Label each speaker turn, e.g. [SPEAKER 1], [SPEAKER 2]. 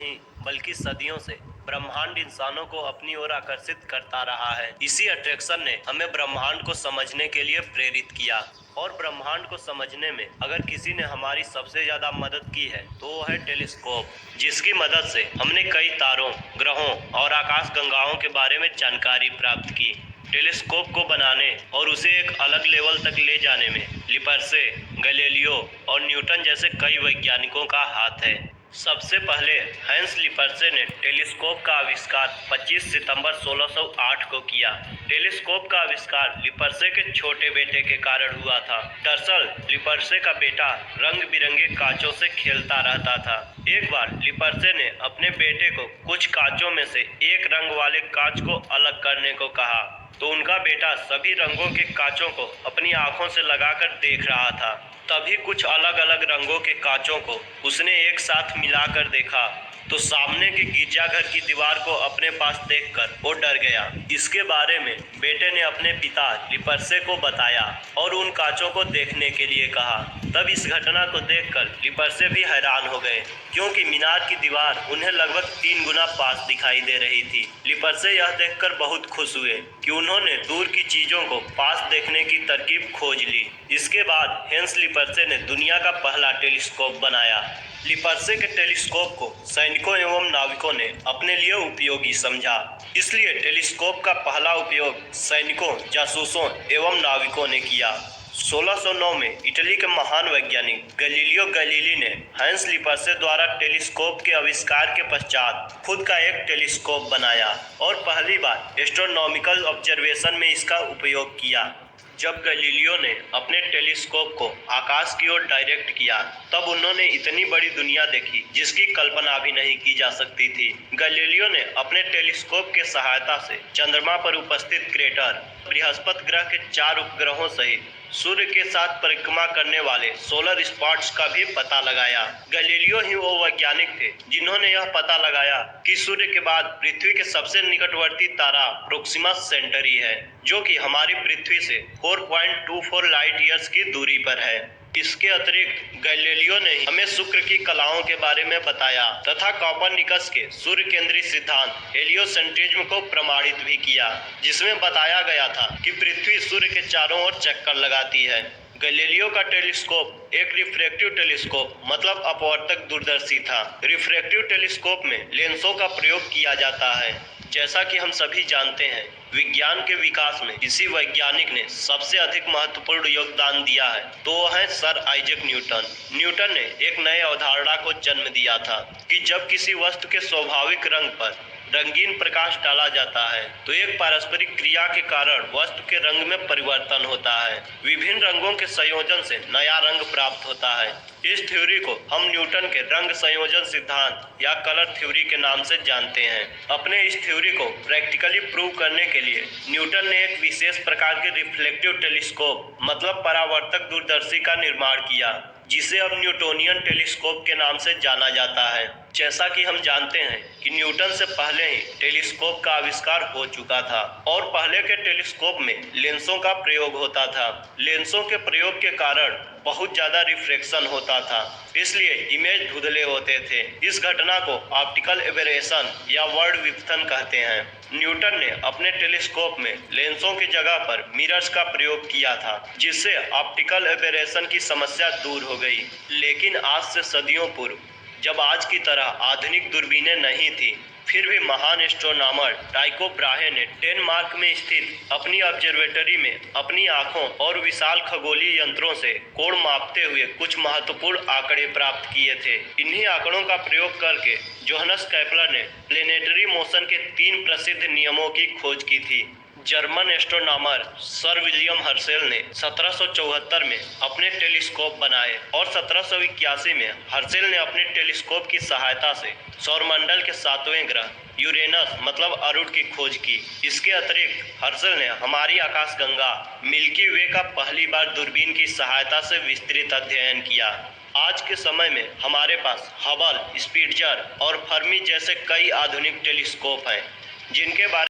[SPEAKER 1] नहीं बल्कि सदियों से ब्रह्मांड इंसानों को अपनी ओर आकर्षित करता रहा है। इसी अट्रैक्शन ने हमें ब्रह्मांड को समझने के लिए प्रेरित किया। और ब्रह्मांड को समझने में अगर किसी ने हमारी सबसे ज्यादा मदद की है तो वो है टेलीस्कोप, जिसकी मदद से हमने कई तारों, ग्रहों और आकाश गंगाओं के बारे में जानकारी प्राप्त की। टेलीस्कोप को बनाने और उसे एक अलग लेवल तक ले जाने में लिपर्से, गैलीलियो और न्यूटन जैसे कई वैज्ञानिकों का हाथ है। सबसे पहले हैंस लिपर्से ने टेलीस्कोप का आविष्कार 25 सितंबर 1608 को किया। टेलीस्कोप का आविष्कार लिपर्से के छोटे बेटे के कारण हुआ था। दरअसल लिपर्से का बेटा रंग बिरंगे कांचों से खेलता रहता था। एक बार लिपर्से ने अपने बेटे को कुछ कांचों में से एक रंग वाले कांच को अलग करने को कहा, तो उनका बेटा सभी रंगों के कांचों को अपनी आंखों से लगाकर देख रहा था। तभी कुछ अलग अलग रंगों के कांचों को उसने एक साथ मिलाकर देखा तो सामने के गिरजाघर की दीवार को अपने पास देखकर वो डर गया। इसके बारे में बेटे ने अपने पिता लिपर्से को बताया और उन कांचों को देखने के लिए कहा। तब इस घटना को देखकर लिपर्से भी हैरान हो गए, क्योंकि मीनार की दीवार उन्हें लगभग 3 गुना पास दिखाई दे रही थी। लिपर्से यह देखकर बहुत खुश हुए कि उन्होंने दूर की चीजों को पास देखने की तरकीब खोज ली। इसके बाद हैंस लिपर्से ने दुनिया का पहला टेलीस्कोप बनाया। लिपर्से के टेलीस्कोप को सैनिकों एवं नाविकों ने अपने लिए उपयोगी समझा, इसलिए टेलीस्कोप का पहला उपयोग सैनिकों, जासूसों एवं नाविकों ने किया। 1609 में इटली के महान वैज्ञानिक गैलीलियो गैलीली ने हैंस लिपर्से द्वारा टेलीस्कोप के आविष्कार के पश्चात खुद का एक टेलीस्कोप बनाया और पहली बार एस्ट्रोनॉमिकल ऑब्जर्वेशन में इसका उपयोग किया। जब गैलीलियो ने अपने टेलीस्कोप को आकाश की ओर डायरेक्ट किया, तब उन्होंने इतनी बड़ी दुनिया देखी जिसकी कल्पना भी नहीं की जा सकती थी। गैलीलियो ने अपने टेलीस्कोप के सहायता से चंद्रमा पर उपस्थित क्रेटर, बृहस्पति ग्रह के 4 उपग्रहों सहित सूर्य के साथ परिक्रमा करने वाले सोलर स्पॉट्स का भी पता लगाया। गैलीलियो ही वो वैज्ञानिक थे जिन्होंने यह पता लगाया कि सूर्य के बाद पृथ्वी के सबसे निकटवर्ती तारा प्रोक्सिमा सेंटरी है, जो कि हमारी पृथ्वी से 4.24 लाइट ईयर्स की दूरी पर है। इसके अतिरिक्त गैलीलियो ने हमें शुक्र की कलाओं के बारे में बताया तथा कॉपरनिकस के सूर्य केंद्री सिद्धांत हेलियोसेंट्रिज्म को प्रमाणित भी किया, जिसमें बताया गया था कि पृथ्वी सूर्य के चारों ओर चक्कर लगाती है। गैलीलियो का टेलीस्कोप एक रिफ्रैक्टिव टेलीस्कोप मतलब अपवर्तक दूरदर्शी था। रिफ्रैक्टिव टेलीस्कोप में लेंसों का प्रयोग किया जाता है। जैसा कि हम सभी जानते हैं, विज्ञान के विकास में किसी वैज्ञानिक ने सबसे अधिक महत्वपूर्ण योगदान दिया है तो वह है सर आइजैक न्यूटन। न्यूटन ने एक नए अवधारणा को जन्म दिया था कि जब किसी वस्तु के स्वाभाविक रंग पर रंगीन प्रकाश डाला जाता है तो एक पारस्परिक क्रिया के कारण वस्तु के रंग में परिवर्तन होता है। विभिन्न रंगों के संयोजन से नया रंग प्राप्त होता है। इस थ्योरी को हम न्यूटन के रंग संयोजन सिद्धांत या कलर थ्योरी के नाम से जानते हैं। अपने इस थ्योरी को प्रैक्टिकली प्रूव करने के लिए न्यूटन ने एक विशेष प्रकार के रिफ्लेक्टिव टेलीस्कोप मतलब परावर्तक दूरदर्शी का निर्माण किया, जिसे अब न्यूटोनियन टेलीस्कोप के नाम से जाना जाता है। जैसा कि हम जानते हैं कि न्यूटन से पहले ही टेलीस्कोप का आविष्कार हो चुका था और पहले के टेलीस्कोप में लेंसों का प्रयोग होता था। लेंसों के प्रयोग के कारण बहुत ज्यादा रिफ्रैक्शन होता था, इसलिए इमेज धुंधले होते थे। इस घटना को ऑप्टिकल एबेरेशन या वर्ड विपथन कहते हैं। न्यूटन ने अपने टेलीस्कोप में लेंसों की जगह पर मिरर्स का प्रयोग किया था, जिससे ऑप्टिकल एबेरेशन की समस्या दूर हो गई। लेकिन आज से सदियों पूर्व, जब आज की तरह आधुनिक दूरबीनें नहीं थी, फिर भी महान एस्ट्रोनॉमर टाइको ब्राहे ने डेनमार्क में स्थित अपनी ऑब्जर्वेटरी में अपनी आंखों और विशाल खगोलीय यंत्रों से कोण मापते हुए कुछ महत्वपूर्ण आंकड़े प्राप्त किए थे। इन्हीं आंकड़ों का प्रयोग करके जोहानस केपलर ने प्लेनेटरी मोशन के 3 प्रसिद्ध नियमों की खोज की थी। German astronomer sir William Herschel ने 1774 में अपने टेलीस्कोप बनाए और 1781 में हर्शेल ने अपने टेलीस्कोप की सहायता से सौरमंडल के 7वें ग्रह यूरेनस मतलब अरुण की खोज की। इसके अतिरिक्त हर्शेल ने हमारी आकाशगंगा मिल्की वे का पहली बार दूरबीन की सहायता से विस्तृत अध्ययन किया। आज के समय में हमारे पास हबल, स्पिट्जर और फर्मी जैसे कई आधुनिक टेलीस्कोप हैं, जिनके बारे